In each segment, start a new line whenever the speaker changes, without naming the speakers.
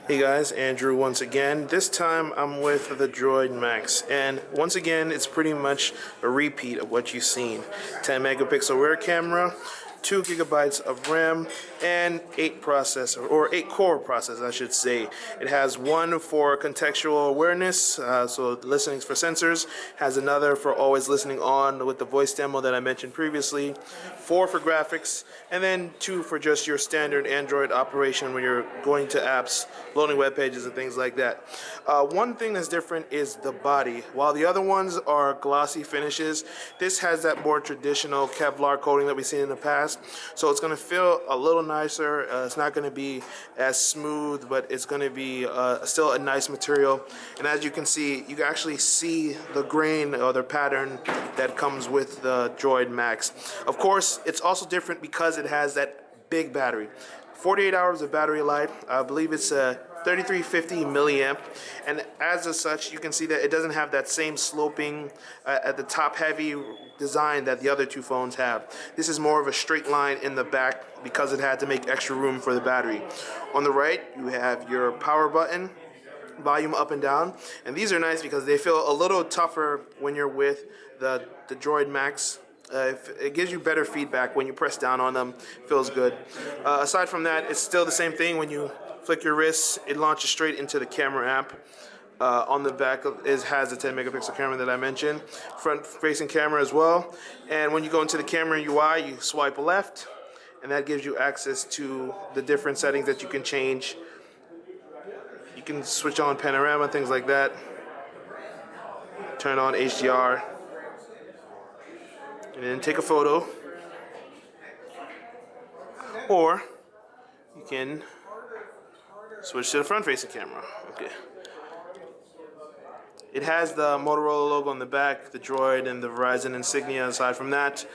Hey guys, Andrew once again. This time I'm with the DROID Maxx, and once again it's pretty much a repeat of what you've seen. 10 megapixel rear camera, 2 gigabytes of RAM, and 8 core processor, I should say. It has one for contextual awareness, so listening for sensors, has another for always listening on with the voice demo that I mentioned previously, 4 for graphics, and then 2 for just your standard Android operation when you're going to apps, loading web pages and things like that. One thing that's different is the body. While the other ones are glossy finishes, this has that more traditional Kevlar coating that we've seen in the past. So it's going to feel a little nicer. It's not going to be as smooth, but it's going to be still a nice material. And as you can see, you can actually see the grain or the pattern that comes with the DROID Maxx. Of course, it's also different because it has that big battery. 48 hours of battery life. I believe it's a 3350 milliamp, and as such you can see that it doesn't have that same sloping at the top heavy design that the other two phones have. This is more of a straight line in the back because it had to make extra room for the battery. On the right you have your power button, volume up and down, and these are nice because they feel a little tougher when you're with the DROID Maxx. It gives you better feedback when you press down on them. Feels good. Aside from that, it's still the same thing. When you flick your wrist, it launches straight into the camera app. On the back has the 10 megapixel camera that I mentioned, front facing camera as well. And when you go into the camera UI, you swipe left, and that gives you access to the different settings that you can change. You can switch on panorama, things like that. Turn on HDR. And then take a photo, or you can switch to the front-facing camera. Okay. It has the Motorola logo on the back, the Droid, and the Verizon insignia. Aside from that,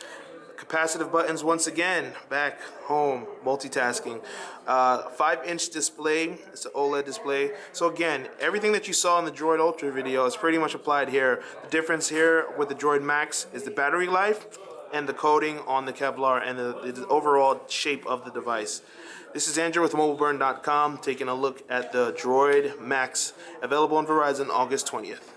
capacitive buttons once again, back, home, multitasking. 5-inch display, it's an OLED display. So again, everything that you saw in the Droid Ultra video is pretty much applied here. The difference here with the DROID Maxx is the battery life and the coating on the Kevlar and the overall shape of the device. This is Andrew with mobileburn.com taking a look at the DROID Maxx, available on Verizon August 20th.